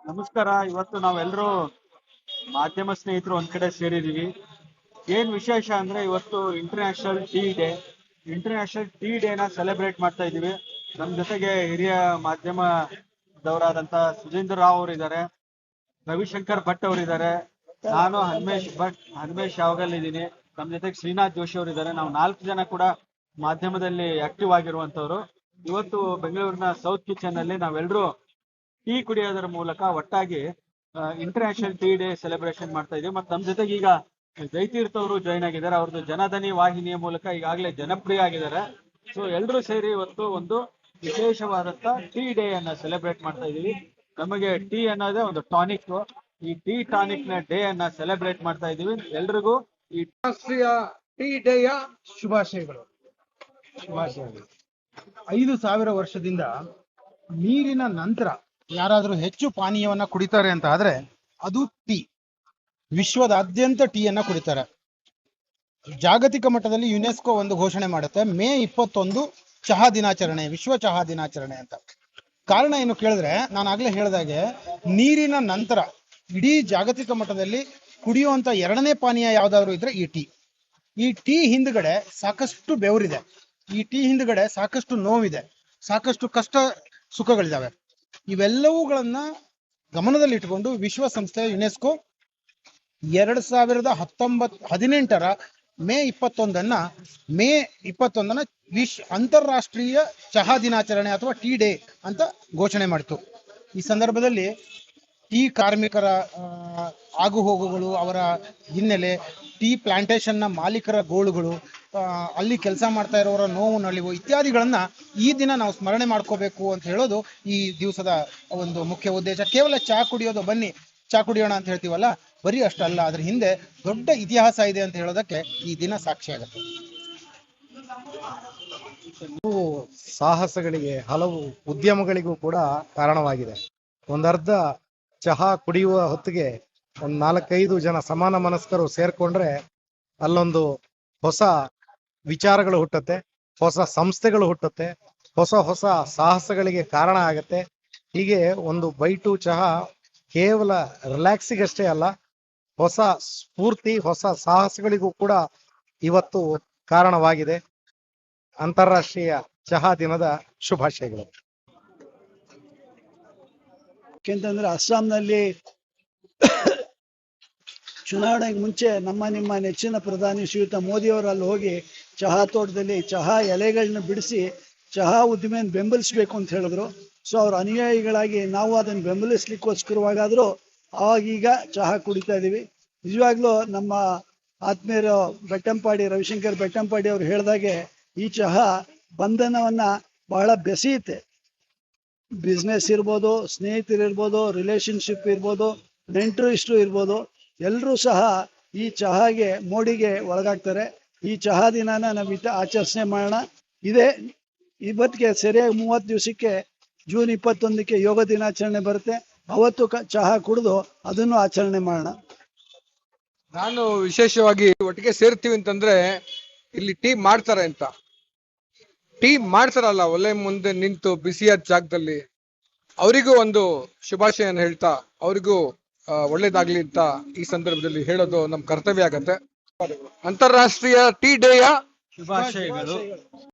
ನಮಸ್ಕಾರ. ಇವತ್ತು ನಾವೆಲ್ಲರೂ ಮಾಧ್ಯಮ ಸ್ನೇಹಿತರು ಒಂದ್ ಕಡೆ ಸೇರಿದೀವಿ. ಏನ್ ವಿಶೇಷ ಅಂದ್ರೆ ಇವತ್ತು international tea day. International tea ಡೇನ ಸೆಲೆಬ್ರೇಟ್ ಮಾಡ್ತಾ ಇದೀವಿ. ನಮ್ ಜೊತೆಗೆ ಹಿರಿಯ ಮಾಧ್ಯಮದವರಾದಂತ ಸುಧೀಂದ್ರ ರಾವ್ ಅವರಿದ್ದಾರೆ, ರವಿಶಂಕರ್ ಭಟ್ ಅವರಿದ್ದಾರೆ, ನಾನು ಹನುಮೇಶ್ ಯಾವಾಗಲ್ ಇದ್ದೀನಿ. ನಮ್ ಜೊತೆಗೆ ಶ್ರೀನಾಥ್ ಜೋಶಿ ಅವರಿದ್ದಾರೆ. ನಾವು 4 ಜನ ಕೂಡ ಮಾಧ್ಯಮದಲ್ಲಿ ಆಕ್ಟಿವ್ ಆಗಿರುವಂತವ್ರು. ಇವತ್ತು ಬೆಂಗಳೂರಿನ ಸೌತ್ ಕಿಚನ್ ಅಲ್ಲಿ ನಾವೆಲ್ಲರೂ ಟೀ ಕುಡಿಯೋದರ ಮೂಲಕ ಒಟ್ಟಾಗಿ ಇಂಟರ್ನ್ಯಾಷನಲ್ ಟೀ ಡೇ ಸೆಲೆಬ್ರೇಷನ್ ಮಾಡ್ತಾ ಇದೀವಿ. ಮತ್ತೆ ನಮ್ಮ ಜೊತೆಗೆ ಈಗ ಜಯತೀರ್ಥ ಅವರು ಜಾಯ್ನ್ ಆಗಿದ್ದಾರೆ. ಅವ್ರದ್ದು ಜನಧನಿ ವಾಹಿನಿಯ ಮೂಲಕ ಈಗಾಗಲೇ ಜನಪ್ರಿಯ ಆಗಿದ್ದಾರೆ. ಸೊ ಎಲ್ಲರೂ ಸೇರಿ ಇವತ್ತು ಒಂದು ವಿಶೇಷವಾದಂತ ಟೀ ಡೇ ಅನ್ನ ಸೆಲೆಬ್ರೇಟ್ ಮಾಡ್ತಾ ಇದೀವಿ. ನಮಗೆ ಟೀ ಅನ್ನೋದೇ ಒಂದು ಟಾನಿಕ್. ಈ ಟೀ ಟಾನಿಕ್ ನ ಡೇ ಅನ್ನ ಸೆಲೆಬ್ರೇಟ್ ಮಾಡ್ತಾ ಇದೀವಿ. ಎಲ್ರಿಗೂ ಈ ರಾಷ್ಟ್ರೀಯ ಟೀ ಡೇಯ ಶುಭಾಶಯಗಳು. 5,000 ವರ್ಷದಿಂದ ನೀರಿನ ನಂತರ ಯಾರಾದರೂ ಹೆಚ್ಚು ಪಾನೀಯವನ್ನ ಕುಡಿತಾರೆ ಅಂತ ಆದ್ರೆ ಅದು ಟೀ. ವಿಶ್ವದಾದ್ಯಂತ ಟೀಯನ್ನ ಕುಡಿತಾರೆ. ಜಾಗತಿಕ ಮಟ್ಟದಲ್ಲಿ ಯುನೆಸ್ಕೋ ಒಂದು ಘೋಷಣೆ ಮಾಡುತ್ತೆ, ಮೇ 21 ಚಹಾ ದಿನಾಚರಣೆ, ವಿಶ್ವ ಚಹಾ ದಿನಾಚರಣೆ ಅಂತ. ಕಾರಣ ಏನು ಕೇಳಿದ್ರೆ, ನಾನು ಆಗ್ಲೇ ಹೇಳಿದಾಗೆ ನೀರಿನ ನಂತರ ಇಡೀ ಜಾಗತಿಕ ಮಟ್ಟದಲ್ಲಿ ಕುಡಿಯುವಂತ 2ನೇ ಪಾನೀಯ ಯಾವ್ದಾದ್ರು ಇದ್ರೆ ಈ ಟೀ. ಈ ಟೀ ಹಿಂದ್ಗಡೆ ಸಾಕಷ್ಟು ಬೆವರಿದೆ, ಈ ಟೀ ಹಿಂದ್ಗಡೆ ಸಾಕಷ್ಟು ನೋವಿದೆ, ಸಾಕಷ್ಟು ಕಷ್ಟ ಸುಖಗಳಿದಾವೆ. ಇವೆಲ್ಲವುಗಳನ್ನ ಗಮನದಲ್ಲಿಟ್ಟುಕೊಂಡು ವಿಶ್ವಸಂಸ್ಥೆ ಯುನೆಸ್ಕೋ 2018 ಮೇ 21 ಅಂತಾರಾಷ್ಟ್ರೀಯ ಚಹಾ ದಿನಾಚರಣೆ ಅಥವಾ ಟೀ ಡೇ ಅಂತ ಘೋಷಣೆ ಮಾಡಿತು. ಈ ಸಂದರ್ಭದಲ್ಲಿ ಟೀ ಕಾರ್ಮಿಕರ ಆಗುಹೋಗುಗಳು, ಅವರ ಹಿನ್ನೆಲೆ, ಟೀ ಪ್ಲಾಂಟೇಶನ್ನ ಮಾಲೀಕರ ಗೋಳುಗಳು, ಅಲ್ಲಿ ಕೆಲಸ ಮಾಡ್ತಾ ಇರೋರ ನೋವು ನಲಿವು ಇತ್ಯಾದಿಗಳನ್ನ ಈ ದಿನ ನಾವು ಸ್ಮರಣೆ ಮಾಡ್ಕೋಬೇಕು ಅಂತ ಹೇಳೋದು ಈ ದಿವಸದ ಒಂದು ಮುಖ್ಯ ಉದ್ದೇಶ. ಕೇವಲ ಚಹಾ ಕುಡಿಯೋದು, ಬನ್ನಿ ಚಹಾ ಕುಡಿಯೋಣ ಅಂತ ಹೇಳ್ತೀವಲ್ಲ, ಬರೀ ಅಷ್ಟಲ್ಲ, ಅದ್ರ ಹಿಂದೆ ದೊಡ್ಡ ಇತಿಹಾಸ ಇದೆ ಅಂತ ಹೇಳೋದಕ್ಕೆ ಈ ದಿನ ಸಾಕ್ಷಿ ಆಗುತ್ತೆ. ಸಾಹಸಗಳಿಗೆ, ಹಲವು ಉದ್ಯಮಗಳಿಗೂ ಕೂಡ ಕಾರಣವಾಗಿದೆ. ಒಂದರ್ಧ ಚಹಾ ಕುಡಿಯುವ ಹೊತ್ತಿಗೆ ಒಂದು 4-5 ಜನ ಸಮಾನ ಮನಸ್ಕರು ಸೇರ್ಕೊಂಡ್ರೆ ಅಲ್ಲೊಂದು ಹೊಸ ವಿಚಾರಗಳು ಹುಟ್ಟುತ್ತೆ, ಹೊಸ ಸಂಸ್ಥೆಗಳು ಹುಟ್ಟುತ್ತೆ, ಹೊಸ ಹೊಸ ಸಾಹಸಗಳಿಗೆ ಕಾರಣ ಆಗತ್ತೆ. ಹೀಗೆ ಒಂದು ಬೈಟು ಚಹಾ ಕೇವಲ ರಿಲ್ಯಾಕ್ಸಿಗಷ್ಟೇ ಅಲ್ಲ, ಹೊಸ ಸ್ಫೂರ್ತಿ, ಹೊಸ ಸಾಹಸಗಳಿಗೂ ಕೂಡ ಇವತ್ತು ಕಾರಣವಾಗಿದೆ. ಅಂತಾರಾಷ್ಟ್ರೀಯ ಚಹಾ ದಿನದ ಶುಭಾಶಯಗಳು. ಯಾಕೆಂತಂದ್ರೆ ಅಸ್ಸಾಂನಲ್ಲಿ ಚುನಾವಣೆಗೆ ಮುಂಚೆ ನಿಮ್ಮ ನೆಚ್ಚಿನ ಪ್ರಧಾನಿ ಶ್ರೀಯುತ ಮೋದಿಯವರು ಅಲ್ಲಿ ಹೋಗಿ ಚಹಾ ತೋಟದಲ್ಲಿ ಚಹಾ ಎಲೆಗಳನ್ನ ಬಿಡಿಸಿ ಚಹಾ ಉದ್ದಿಮೆಯನ್ನು ಬೆಂಬಲಿಸಬೇಕು ಅಂತ ಹೇಳಿದ್ರು. ಸೊ ಅವ್ರ ಅನುಯಾಯಿಗಳಾಗಿ ನಾವು ಅದನ್ನು ಬೆಂಬಲಿಸ್ಲಿಕ್ಕೋಸ್ಕರವಾಗಾದರೂ ಆವಾಗೀಗ ಚಹಾ ಕುಡಿತಾ ಇದ್ದೀವಿ. ನಿಜವಾಗ್ಲೂ ನಮ್ಮ ಆತ್ಮೀಯರು ರವಿಶಂಕರ್ ಬೆಟ್ಟಂಪಾಡಿ ಅವರು ಹೇಳಿದಾಗೆ ಈ ಚಹಾ ಬಂಧನವನ್ನ ಬಹಳ ಬೆಸೆಯುತ್ತೆ. ಬಿಸ್ನೆಸ್ ಇರ್ಬೋದು, ಸ್ನೇಹಿತರಿರ್ಬೋದು, ರಿಲೇಶನ್ಶಿಪ್ ಇರ್ಬೋದು, ನೆಂಟರು ಇಷ್ಟರು ಇರ್ಬೋದು, ಎಲ್ಲರೂ ಸಹ ಈ ಚಹಾಗೆ ಮೋಡಿಗೆ ಒಳಗಾಗ್ತಾರೆ. ಈ ಚಹಾ ದಿನಾನ ನಾವು ಆಚರಣೆ ಮಾಡೋಣ. ಇವತ್ತಿಗೆ ಸರಿಯಾಗಿ 30 ದಿವಸಕ್ಕೆ ಜೂನ್ 21ಕ್ಕೆ ಯೋಗ ದಿನಾಚರಣೆ ಬರುತ್ತೆ. ಅವತ್ತು ಚಹಾ ಕುಡಿದು ಅದನ್ನು ಆಚರಣೆ ಮಾಡೋಣ. ನಾನು ವಿಶೇಷವಾಗಿ ಒಟ್ಟಿಗೆ ಸೇರ್ತೀವಿ ಅಂತಂದ್ರೆ ಇಲ್ಲಿ ಟೀ ಮಾಡ್ತಾರೆ ಅಂತ, ಟೀ ಮಾಡ್ತಾರಲ್ಲ ಒಲೆ ಮುಂದೆ ನಿಂತು ಬಿಸಿಯಾದ ಜಾಗದಲ್ಲಿ, ಅವರಿಗೂ ಒಂದು ಶುಭಾಶಯನ ಹೇಳ್ತಾ ಅವರಿಗೂ ಒಳ್ಳೇದಾಗ್ಲಿ ಅಂತ ಈ ಸಂದರ್ಭದಲ್ಲಿ ಹೇಳೋದು ನಮ್ಮ ಕರ್ತವ್ಯ ಆಗತ್ತೆ. ಅಂತಾರಾಷ್ಟ್ರೀಯ ಟೀ ಡೇಯ ಶುಭಾಶಯಗಳು.